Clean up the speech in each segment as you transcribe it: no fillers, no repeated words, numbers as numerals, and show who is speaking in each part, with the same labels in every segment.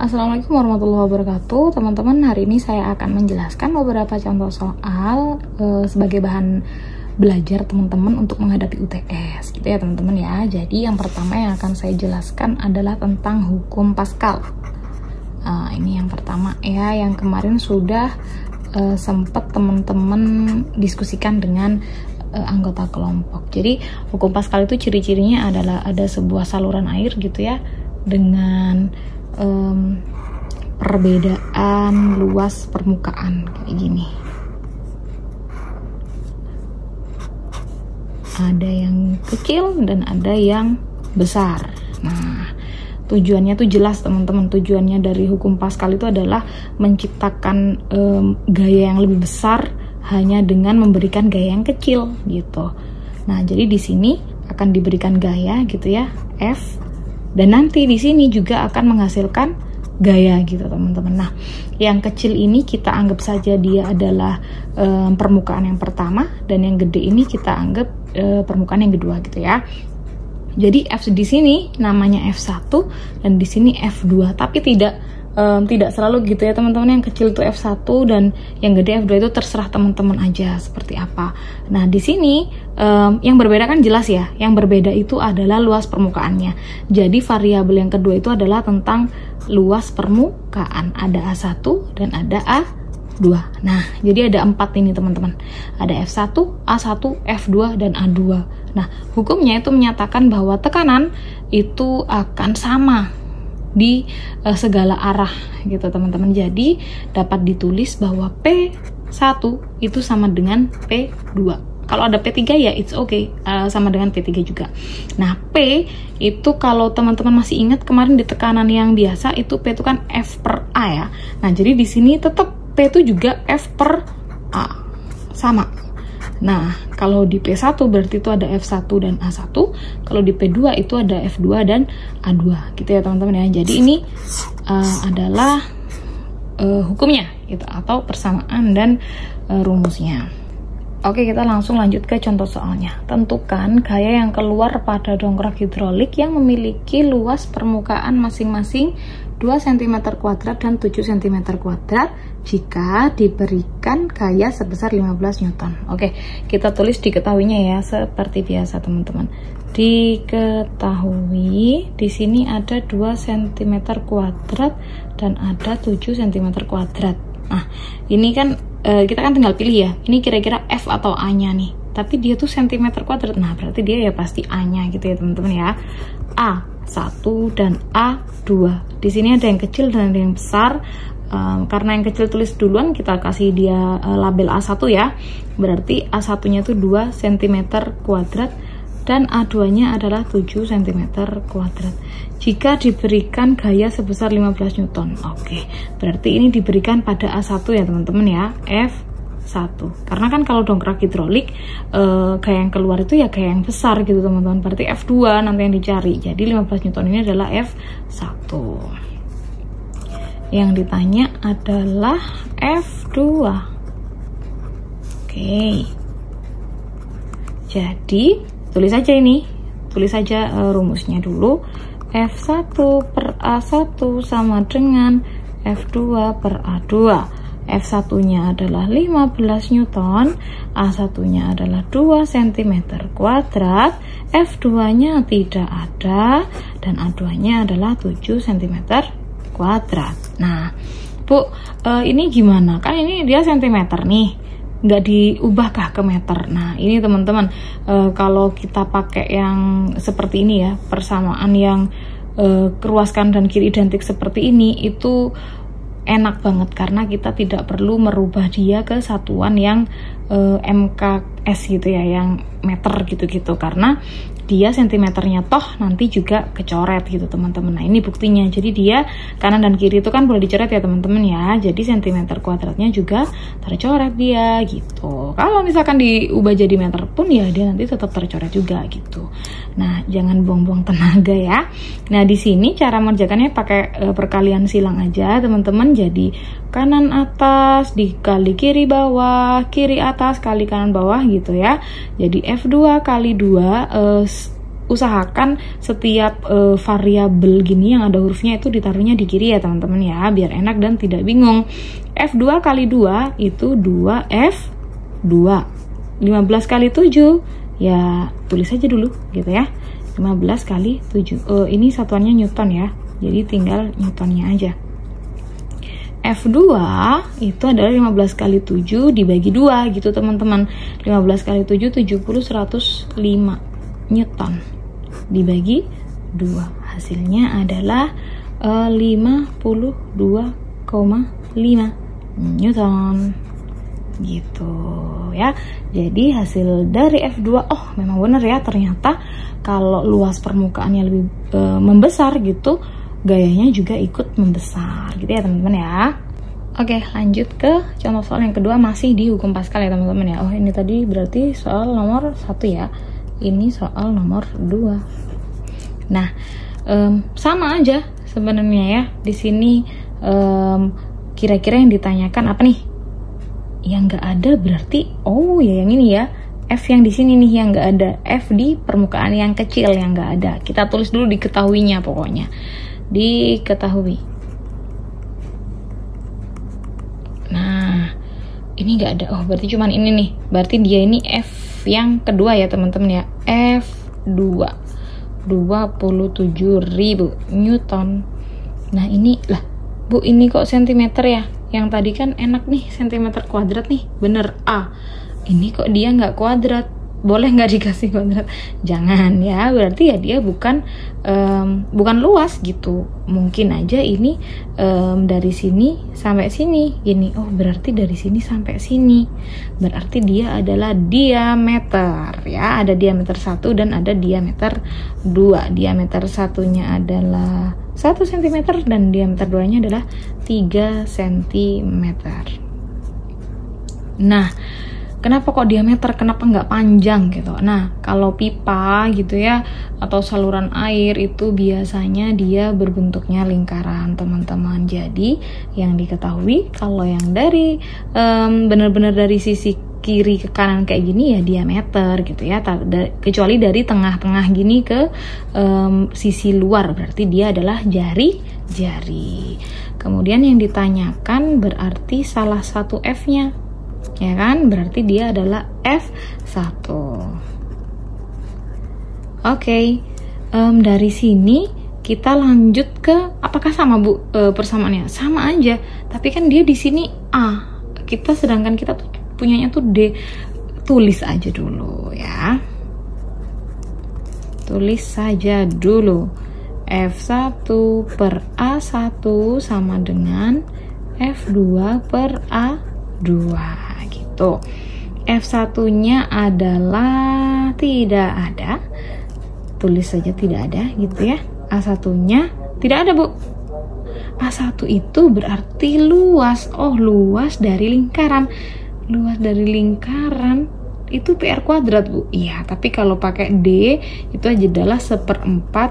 Speaker 1: Assalamualaikum warahmatullahi wabarakatuh. Teman-teman, hari ini saya akan menjelaskan beberapa contoh soal sebagai bahan belajar teman-teman untuk menghadapi UTS gitu ya teman-teman ya. Jadi yang pertama yang akan saya jelaskan adalah tentang hukum Pascal. Ini yang pertama ya, yang kemarin sudah sempat teman-teman diskusikan dengan anggota kelompok. Jadi hukum Pascal itu ciri-cirinya adalah ada sebuah saluran air gitu ya, dengan perbedaan luas permukaan kayak gini. Ada yang kecil dan ada yang besar. Nah, tujuannya tuh jelas teman-teman. Tujuannya dari hukum Pascal itu adalah menciptakan gaya yang lebih besar hanya dengan memberikan gaya yang kecil gitu. Nah, jadi di sini akan diberikan gaya gitu ya, F, dan nanti di sini juga akan menghasilkan gaya gitu teman-teman. Nah, yang kecil ini kita anggap saja dia adalah permukaan yang pertama, dan yang gede ini kita anggap permukaan yang kedua gitu ya. Jadi F di sini namanya F1 dan di sini F2, tapi tidak selalu gitu ya teman-teman. Yang kecil itu F1 dan yang gede F2 itu terserah teman-teman aja seperti apa. Nah, di sini yang berbeda kan jelas ya. Yang berbeda itu adalah luas permukaannya. Jadi variabel yang kedua itu adalah tentang luas permukaan. Ada A1 dan ada A2. Nah, jadi ada 4 ini teman-teman. Ada F1, A1, F2 dan A2. Nah, hukumnya itu menyatakan bahwa tekanan itu akan sama di segala arah gitu teman-teman. Jadi dapat ditulis bahwa P1 itu sama dengan P2. Kalau ada P3 ya it's okay, sama dengan P3 juga. Nah, P itu kalau teman-teman masih ingat kemarin di tekanan yang biasa itu P itu kan F per A ya. Nah, jadi di sini tetap P itu juga F per A, sama. Nah, kalau di P1 berarti itu ada F1 dan A1. Kalau di P2 itu ada F2 dan A2 gitu ya teman-teman ya. Jadi ini adalah hukumnya gitu, atau persamaan dan rumusnya. Oke, kita langsung lanjut ke contoh soalnya. Tentukan gaya yang keluar pada dongkrak hidrolik yang memiliki luas permukaan masing-masing 2 cm² dan 7 cm² jika diberikan gaya sebesar 15 Newton. Oke, kita tulis diketahuinya ya seperti biasa teman-teman. Diketahui di sini ada 2 cm² dan ada 7 cm². Nah, ini kan kita kan tinggal pilih ya, ini kira-kira F atau A-nya nih. Tapi dia tuh cm². Nah, berarti dia ya pasti A-nya gitu ya teman-teman ya. A1 dan A2. Di sini ada yang kecil dan ada yang besar. Karena yang kecil tulis duluan, kita kasih dia label A1 ya. Berarti A1-nya itu 2 cm² dan A2-nya adalah 7 cm². Jika diberikan gaya sebesar 15 Newton. Oke, berarti ini diberikan pada A1 ya teman-teman ya, F1. Karena kan kalau dongkrak hidrolik gaya yang keluar itu ya gaya yang besar gitu teman-teman. Berarti F2 nanti yang dicari. Jadi 15 Newton ini adalah F1. Yang ditanya adalah F2. Oke. Jadi tulis aja ini. Tulis saja rumusnya dulu. F1 per A1 sama dengan F2 per A2. F1-nya adalah 15 Newton, A1-nya adalah 2 cm², F2-nya tidak ada, dan A2-nya adalah 7 cm². Nah, Bu, ini gimana? Kan ini dia centimeter nih, nggak diubahkah ke meter? Nah, ini teman-teman, kalau kita pakai yang seperti ini ya, persamaan yang keruas kanan dan kiri identik seperti ini, itu enak banget karena kita tidak perlu merubah dia ke satuan yang MKS gitu ya, yang meter gitu-gitu, karena dia sentimeternya toh nanti juga kecoret gitu teman-teman. Nah, ini buktinya. Jadi dia kanan dan kiri itu kan boleh dicoret ya teman-teman ya. Jadi cm²-nya juga tercoret dia gitu. Kalau misalkan diubah jadi meter pun ya dia nanti tetap tercoret juga gitu. Nah, jangan buang-buang tenaga ya. Nah, di sini cara mengerjakannya pakai perkalian silang aja teman-teman. Jadi kanan atas dikali kiri bawah, kiri atas kali kanan bawah gitu ya. Jadi F2 kali 2 usahakan setiap variabel gini yang ada hurufnya itu ditaruhnya di kiri ya teman-teman ya, biar enak dan tidak bingung. F2 kali 2 itu 2F2. 15 kali 7 ya tulis aja dulu gitu ya. 15 kali 7. Ini satuannya Newton ya. Jadi tinggal Newtonnya aja. F2 itu adalah 15 kali 7 dibagi 2 gitu teman-teman. 15 kali 7 70 105 Newton dibagi 2. Hasilnya adalah 52,5 Newton gitu ya. Jadi hasil dari F2, oh memang benar ya, ternyata kalau luas permukaannya lebih membesar gitu, gayanya juga ikut membesar gitu ya teman-teman ya. Oke, lanjut ke contoh soal yang kedua, masih di hukum Pascal ya teman-teman ya. Oh ini tadi berarti soal nomor 1 ya, ini soal nomor 2. Nah sama aja sebenarnya ya. Di sini kira-kira yang ditanyakan apa nih? Yang nggak ada berarti oh ya yang ini ya, F yang di sini nih yang nggak ada, F di permukaan yang kecil yang nggak ada. Kita tulis dulu diketahuinya, pokoknya diketahui. Nah ini nggak ada, oh berarti cuman ini nih, berarti dia ini F yang kedua ya teman-teman ya, F2 27.000 Newton. Nah ini lah Bu, ini kok sentimeter ya, yang tadi kan enak nih sentimeter kuadrat nih, bener A. Ini kok dia nggak kuadrat, boleh nggak dikasih kuadrat? Jangan ya, berarti ya dia bukan luas gitu. Mungkin aja ini dari sini sampai sini gini. Oh berarti dari sini sampai sini, berarti dia adalah diameter ya. Ada diameter 1 dan ada diameter 2. Diameter satunya adalah 1 cm dan diameter 2 nya adalah 3 cm. Nah kenapa kok diameter, kenapa nggak panjang gitu? Nah, kalau pipa gitu ya, atau saluran air itu biasanya dia berbentuknya lingkaran, teman-teman. Jadi, yang diketahui kalau yang dari benar-benar dari sisi kiri ke kanan kayak gini ya diameter gitu ya. Kecuali dari tengah-tengah gini ke sisi luar, berarti dia adalah jari-jari. Kemudian yang ditanyakan berarti salah satu F-nya. Ya kan, berarti dia adalah F1. Oke, dari sini kita lanjut ke, apakah sama Bu persamaannya? Sama aja, tapi kan dia di sini A, sedangkan kita tuh punyanya tuh D. Tulis aja dulu ya, tulis saja dulu. F1 per A1 sama dengan F2 per A2 gitu. F1-nya adalah tidak ada, tulis saja tidak ada gitu ya. A1-nya tidak ada Bu. A1 itu berarti luas. Oh luas dari lingkaran. Luas dari lingkaran itu PR kuadrat Bu. Iya, tapi kalau pakai D itu aja adalah 1/4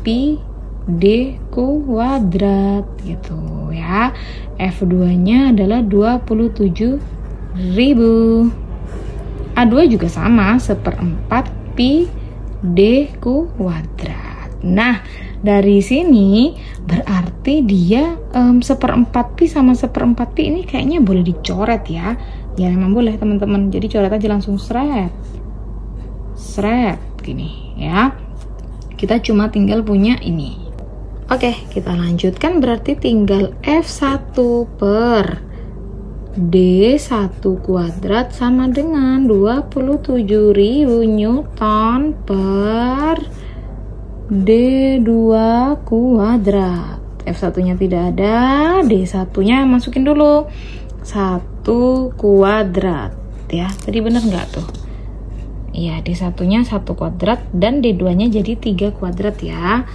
Speaker 1: pi D kuadrat gitu ya. F2-nya adalah 27.000. A2 juga sama, 1/4 pi D kuadrat. Nah, dari sini berarti dia 1/4 pi sama 1/4 pi ini kayaknya boleh dicoret ya. Ya memang boleh teman-teman. Jadi coret aja langsung seret. Seret gini ya. Kita cuma tinggal punya ini. Oke, kita lanjutkan, berarti tinggal F1 per D1 kuadrat sama dengan 27.000 Newton per D2 kuadrat. F1-nya tidak ada, D1-nya masukin dulu. 1 kuadrat ya. Tadi bener nggak tuh? Iya, D1-nya 1 kuadrat dan D2-nya jadi 3 kuadrat ya.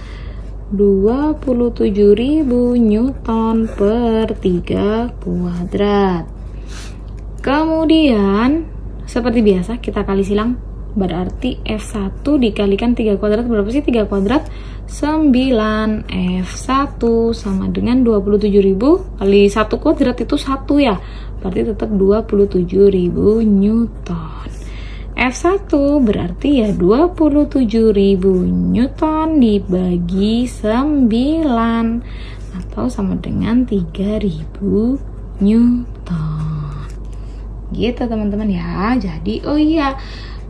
Speaker 1: 27.000 Newton per 3 kuadrat. Kemudian seperti biasa kita kali silang, berarti F1 dikalikan 3 kuadrat berapa sih? 3 kuadrat 9. F1 sama dengan 27.000 kali 1 kuadrat itu 1 ya, berarti tetap 27.000 Newton. F1 berarti ya 27.000 Newton dibagi 9 atau sama dengan 3.000 Newton. Gitu teman-teman ya. Jadi oh iya,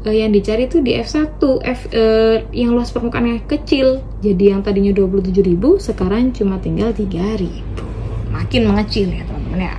Speaker 1: yang dicari itu di F1, yang luas permukaannya kecil. Jadi yang tadinya 27.000 sekarang cuma tinggal 3.000. Makin mengecil ya teman-teman ya.